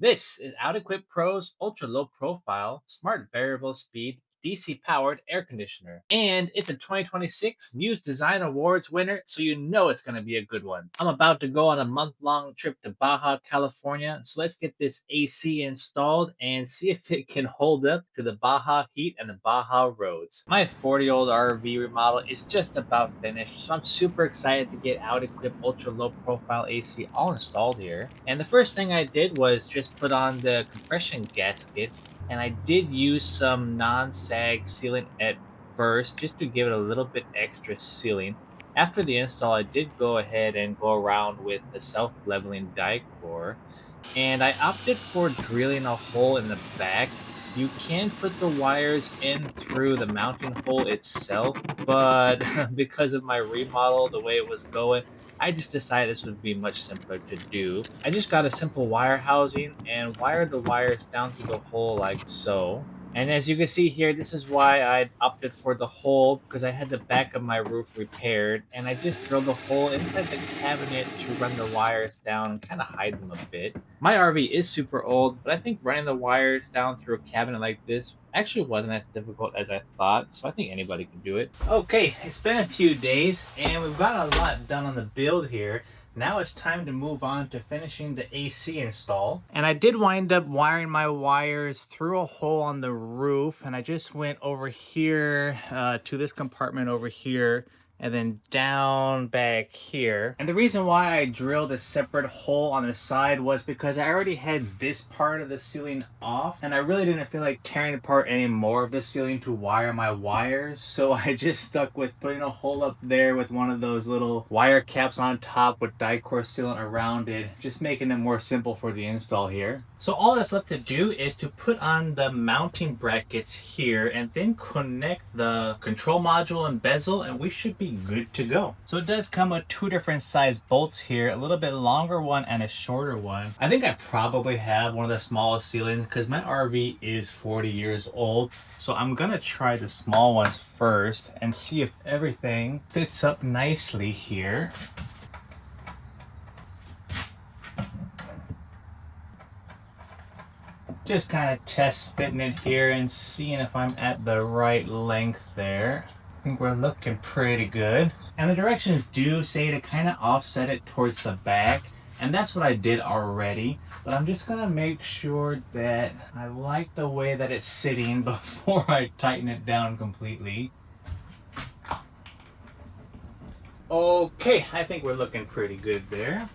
This is OutEquip Pro's ultra low profile, smart variable speed, DC powered air conditioner. And it's a 2026 MUSE Design Awards winner, so you know it's going to be a good one. I'm about to go on a month-long trip to Baja, California, so let's get this AC installed and see if it can hold up to the Baja heat and the Baja roads. My 40-year-old RV remodel is just about finished, so I'm super excited to get OutEquip ultra low profile AC all installed here. And the first thing I did was just put on the compression gasket, and I did use some non-sag sealant at first just to give it a little bit extra sealing. After the install, I did go ahead and go around with the self-leveling die core, and I opted for drilling a hole in the back. You can put the wires in through the mounting hole itself, but because of my remodel, the way it was going, I just decided this would be much simpler to do. I just got a simple wire housing and wired the wires down through the hole like so. And as you can see here, this is why I opted for the hole, because I had the back of my roof repaired, and I just drilled a hole inside the cabinet to run the wires down and kind of hide them a bit. My RV is super old, but I think running the wires down through a cabinet like this actually wasn't as difficult as I thought, so I think anybody can do it. Okay, it's been a few days, and we've got a lot done on the build here. Now it's time to move on to finishing the AC install. And I did wind up wiring my wires through a hole on the roof, and I just went over here to this compartment over here, and then down back here. And the reason why I drilled a separate hole on the side was because I already had this part of the ceiling off, and I really didn't feel like tearing apart any more of the ceiling to wire my wires, so I just stuck with putting a hole up there with one of those little wire caps on top with die-core sealant around it, just making it more simple for the install here. So all that's left to do is to put on the mounting brackets here and then connect the control module and bezel, and we should be good to go. So it does come with two different size bolts here, a little bit longer one and a shorter one. I think I probably have one of the smallest ceilings because my RV is 40 years old. So I'm gonna try the small ones first and see if everything fits up nicely here. Just kind of test fitting it here and seeing if I'm at the right length there. I think we're looking pretty good. And the directions do say to kind of offset it towards the back, and that's what I did already. But I'm just gonna make sure that I like the way that it's sitting before I tighten it down completely. Okay, I think we're looking pretty good there.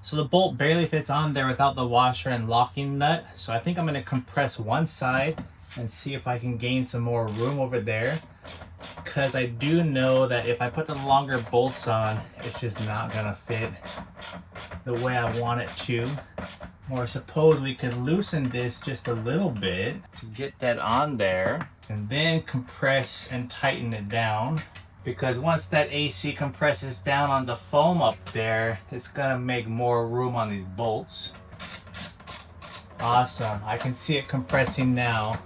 So the bolt barely fits on there without the washer and locking nut. So I think I'm gonna compress one side and see if I can gain some more room over there. Because I do know that if I put the longer bolts on, it's just not gonna fit the way I want it to. Or suppose we could loosen this just a little bit to get that on there and then compress and tighten it down. Because once that AC compresses down on the foam up there, it's gonna make more room on these bolts. Awesome, I can see it compressing now.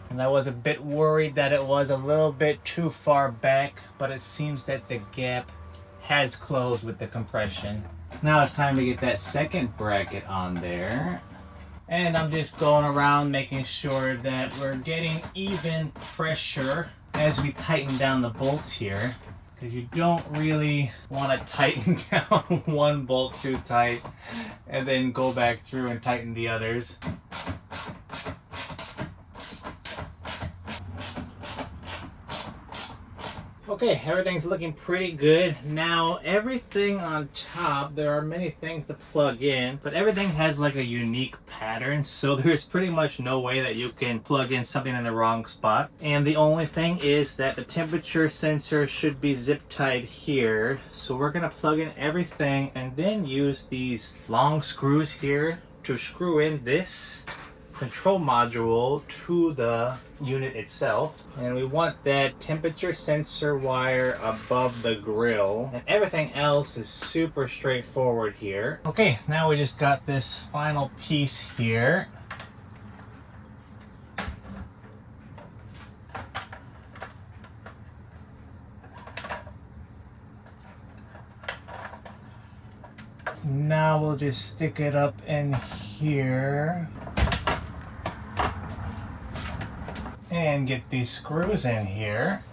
And I was a bit worried that it was a little bit too far back, but it seems that the gap has closed with the compression. Now it's time to get that second bracket on there. And I'm just going around making sure that we're getting even pressure as we tighten down the bolts here, because you don't really want to tighten down one bolt too tight and then go back through and tighten the others. Okay, everything's looking pretty good. Now, everything on top, there are many things to plug in, but everything has like a unique pattern, so there's pretty much no way that you can plug in something in the wrong spot. And the only thing is that the temperature sensor should be zip tied here. So we're gonna plug in everything and then use these long screws here to screw in this control module to the unit itself, and we want that temperature sensor wire above the grill, and everything else is super straightforward here. Okay, now we just got this final piece here. Now we'll just stick it up in here and get these screws in here.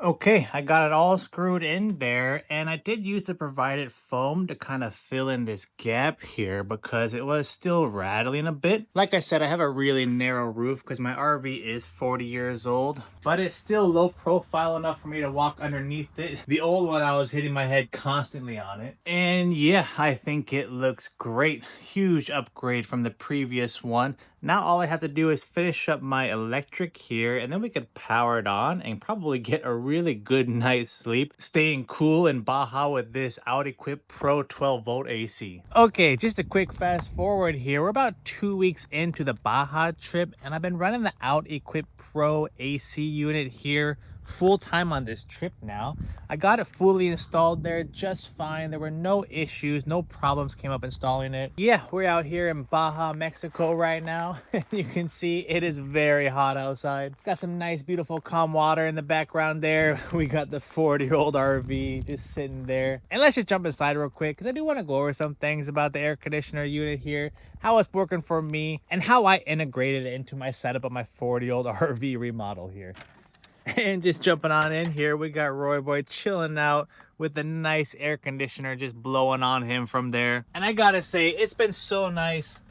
Okay, I got it all screwed in there, and I did use the provided foam to kind of fill in this gap here because it was still rattling a bit. Like I said, I have a really narrow roof because my RV is 40 years old, but it's still low profile enough for me to walk underneath it. The old one, I was hitting my head constantly on it. And yeah, I think it looks great. Huge upgrade from the previous one. Now all I have to do is finish up my electric here, and then we could power it on and probably get a really good night's sleep, staying cool in Baja with this OutEquip Pro 12-volt AC. Okay, just a quick fast forward here. We're about 2 weeks into the Baja trip, and I've been running the OutEquip Pro AC unit here full time on this trip now. I got it fully installed there just fine. There were no issues, no problems came up installing it. Yeah, we're out here in Baja, Mexico right now. You can see it is very hot outside. Got some nice, beautiful, calm water in the background there. We got the 40-year-old RV just sitting there. And let's just jump inside real quick because I do want to go over some things about the air conditioner unit here, how it's working for me, and how I integrated it into my setup of my 40-year-old RV remodel here. And just jumping on in here, we got Roy Boy chilling out with a nice air conditioner just blowing on him from there. And I gotta say, it's been so nice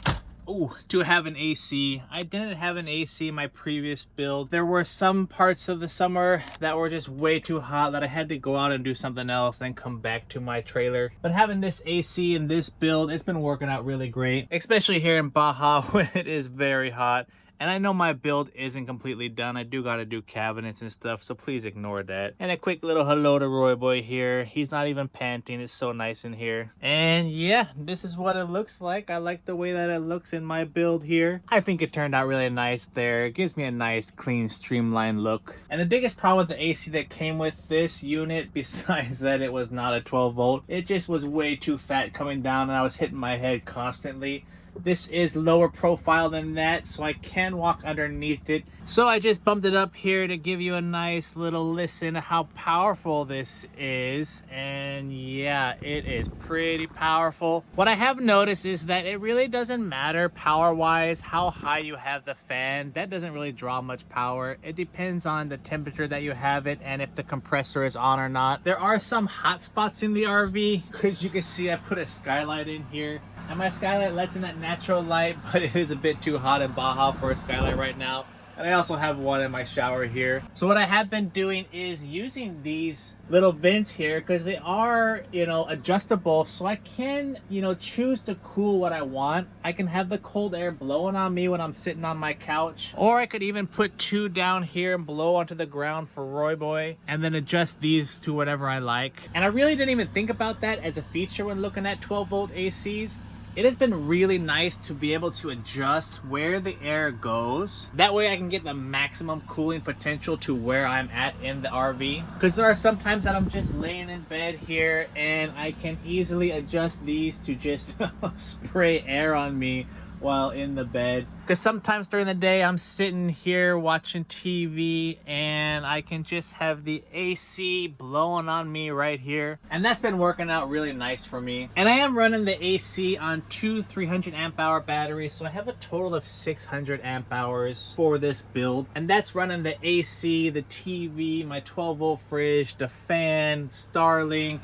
to have an AC. I didn't have an AC in my previous build. There were some parts of the summer that were just way too hot that I had to go out and do something else, then come back to my trailer. But having this AC in this build, it's been working out really great, especially here in Baja when it is very hot. And I know my build isn't completely done. I do gotta do cabinets and stuff, so please ignore that. And a quick little hello to Roy Boy here. He's not even panting. It's so nice in here. And yeah, this is what it looks like. I like the way that it looks in my build here. I think it turned out really nice there. It gives me a nice, clean, streamlined look. And the biggest problem with the AC that came with this unit, besides that it was not a 12 volt, it just was way too fat coming down and I was hitting my head constantly. This is lower profile than that, so I can walk underneath it. So I just bumped it up here to give you a nice little listen to how powerful this is. And yeah, it is pretty powerful. What I have noticed is that it really doesn't matter power-wise how high you have the fan. That doesn't really draw much power. It depends on the temperature that you have it and if the compressor is on or not. There are some hot spots in the RV, because you can see I put a skylight in here. And my skylight lets in that natural light, but it is a bit too hot in Baja for a skylight right now. And I also have one in my shower here. So what I have been doing is using these little vents here because they are, adjustable. So I can, choose to cool what I want. I can have the cold air blowing on me when I'm sitting on my couch. Or I could even put two down here and blow onto the ground for Roy Boy. And then adjust these to whatever I like. And I really didn't even think about that as a feature when looking at 12-volt ACs. It has been really nice to be able to adjust where the air goes. That way I can get the maximum cooling potential to where I'm at in the RV. Because there are some times that I'm just laying in bed here and I can easily adjust these to just spray air on me while in the bed. Because sometimes during the day I'm sitting here watching TV and I can just have the AC blowing on me right here. And that's been working out really nice for me. And I am running the AC on two 300 amp hour batteries. So I have a total of 600 amp hours for this build. And that's running the AC, the TV, my 12-volt fridge, the fan, Starlink,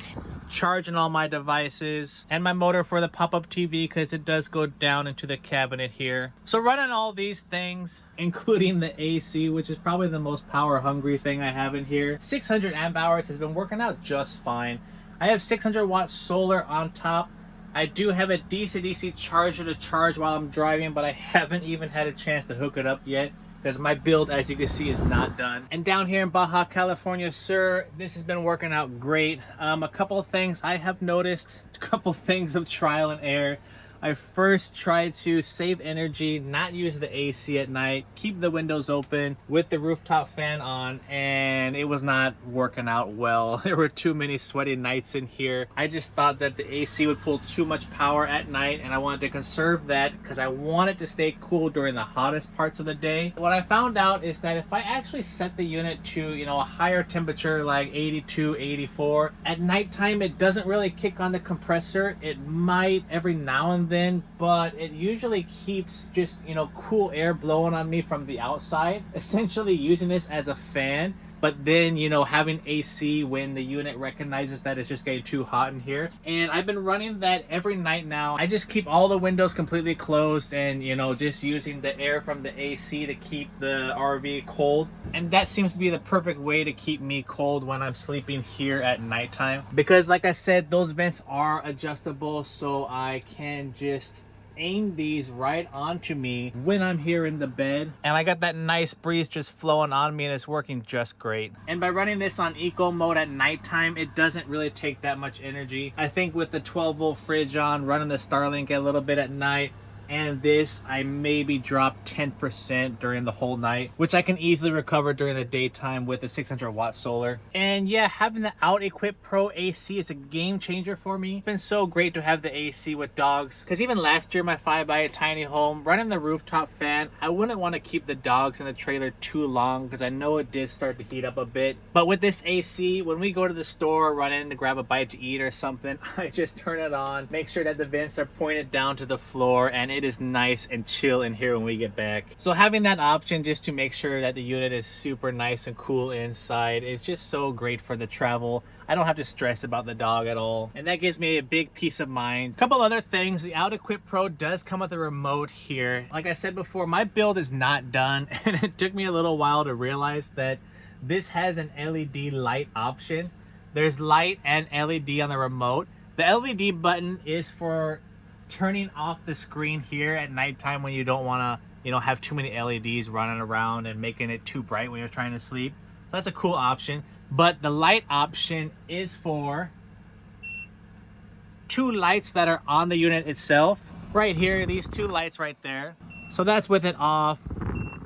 charging all my devices, and my motor for the pop-up TV because it does go down into the cabinet here. So running all these things, including the AC, which is probably the most power hungry thing I have in here, 600 amp hours has been working out just fine. I have 600 watt solar on top. I do have a DC-DC charger to charge while I'm driving, but I haven't even had a chance to hook it up yet because my build, as you can see, is not done. And down here in Baja, California, sir, this has been working out great. A couple of things I have noticed, a couple things of trial and error. I first tried to save energy, not use the AC at night, keep the windows open with the rooftop fan on, and it was not working out well. There were too many sweaty nights in here. I just thought that the AC would pull too much power at night, and I wanted to conserve that because I wanted to stay cool during the hottest parts of the day. What I found out is that if I actually set the unit to, you know, a higher temperature like 82, 84, at nighttime it doesn't really kick on the compressor. It might every now and then, but it usually keeps just, you know, cool air blowing on me from the outside, essentially using this as a fan. But then, you know, having AC when the unit recognizes that it's just getting too hot in here. And I've been running that every night now. I just keep all the windows completely closed and, you know, just using the air from the AC to keep the RV cold. And that seems to be the perfect way to keep me cold when I'm sleeping here at nighttime. Because like I said, those vents are adjustable, so I can just aim these right onto me when I'm here in the bed, and I got that nice breeze just flowing on me, and it's working just great. And by running this on eco mode at nighttime, it doesn't really take that much energy. I think with the 12-volt fridge on, running the Starlink a little bit at night, and this, I maybe drop 10% during the whole night, which I can easily recover during the daytime with a 600-watt solar. And yeah, having the OutEquip Pro AC is a game changer for me. It's been so great to have the AC with dogs, because even last year, my 5x8 tiny home, running the rooftop fan, I wouldn't want to keep the dogs in the trailer too long because I know it did start to heat up a bit. But with this AC, when we go to the store, run in to grab a bite to eat or something, I just turn it on, make sure that the vents are pointed down to the floor, and it is nice and chill in here when we get back. So having that option just to make sure that the unit is super nice and cool inside is just so great for the travel. I don't have to stress about the dog at all, and that gives me a big peace of mind. Couple other things, the OutEquip Pro does come with a remote here. Like I said before, my build is not done, and it took me a little while to realize that this has an LED light option. There's light and LED on the remote. The LED button is for turning off the screen here at nighttime when you don't want to, you know, have too many LEDs running around and making it too bright when you're trying to sleep. So that's a cool option. But the light option is for two lights that are on the unit itself. Right here, these two lights right there. So that's with it off,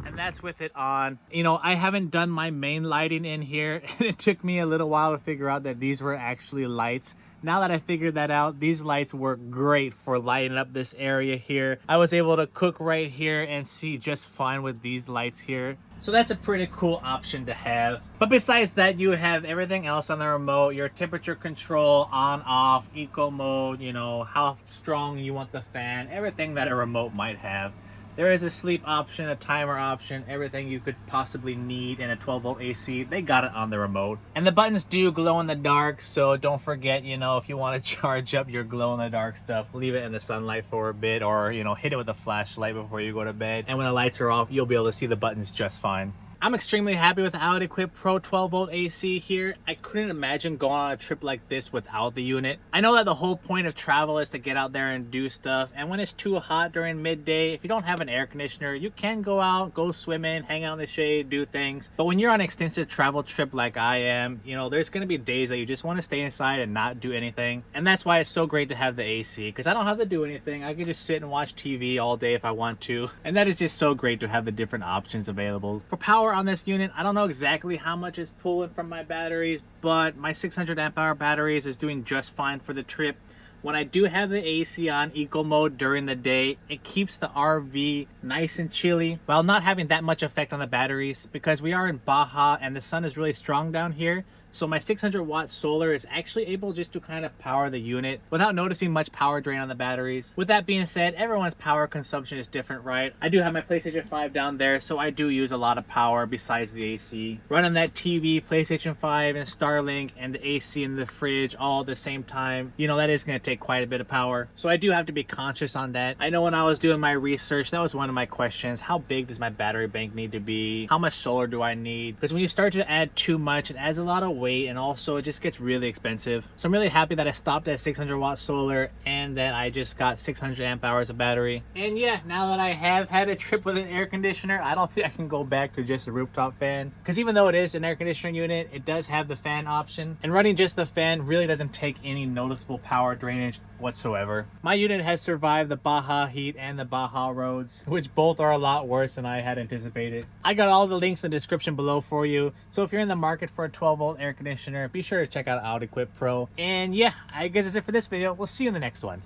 and that's with it on. You know, I haven't done my main lighting in here, and it took me a little while to figure out that these were actually lights. Now that I figured that out, these lights work great for lighting up this area here. I was able to cook right here and see just fine with these lights here. So that's a pretty cool option to have. But besides that, you have everything else on the remote, your temperature control, on, off, eco mode, you know, how strong you want the fan, everything that a remote might have. There is a sleep option, a timer option, everything you could possibly need in a 12-volt AC. They got it on the remote. And the buttons do glow in the dark, so don't forget, you know, if you want to charge up your glow in the dark stuff, leave it in the sunlight for a bit, or, you know, hit it with a flashlight before you go to bed. And when the lights are off, you'll be able to see the buttons just fine. I'm extremely happy with the OutEquip Pro 12-volt AC here. I couldn't imagine going on a trip like this without the unit. I know that the whole point of travel is to get out there and do stuff, and when it's too hot during midday, if you don't have an air conditioner, you can go out, go swimming, hang out in the shade, do things. But when you're on an extensive travel trip like I am, you know, there's gonna be days that you just want to stay inside and not do anything. And that's why it's so great to have the AC, because I don't have to do anything. I can just sit and watch TV all day if I want to. And that is just so great to have the different options available. For power on this unit, I don't know exactly how much it's pulling from my batteries, but my 600 amp hour batteries is doing just fine for the trip. When I do have the AC on eco mode during the day, it keeps the RV nice and chilly while not having that much effect on the batteries, because we are in Baja and the sun is really strong down here. So my 600-watt solar is actually able just to kind of power the unit without noticing much power drain on the batteries. With that being said, everyone's power consumption is different, right? I do have my PlayStation 5 down there, so I do use a lot of power besides the AC. Running that TV, PlayStation 5, and Starlink, and the AC in the fridge all at the same time, you know, that is going to take quite a bit of power. So I do have to be conscious on that. I know when I was doing my research, that was one of my questions. How big does my battery bank need to be? How much solar do I need? Because when you start to add too much, it adds a lot of weight, and also it just gets really expensive. So I'm really happy that I stopped at 600-watt solar and that I just got 600 amp hours of battery. And yeah, now that I have had a trip with an air conditioner, I don't think I can go back to just a rooftop fan, because even though it is an air conditioning unit, it does have the fan option, and running just the fan really doesn't take any noticeable power drainage whatsoever. My unit has survived the Baja heat and the Baja roads, which both are a lot worse than I had anticipated. I got all the links in the description below for you, so if you're in the market for a 12-volt air conditioner, be sure to check out OutEquip Pro. And yeah, I guess that's it for this video. We'll see you in the next one.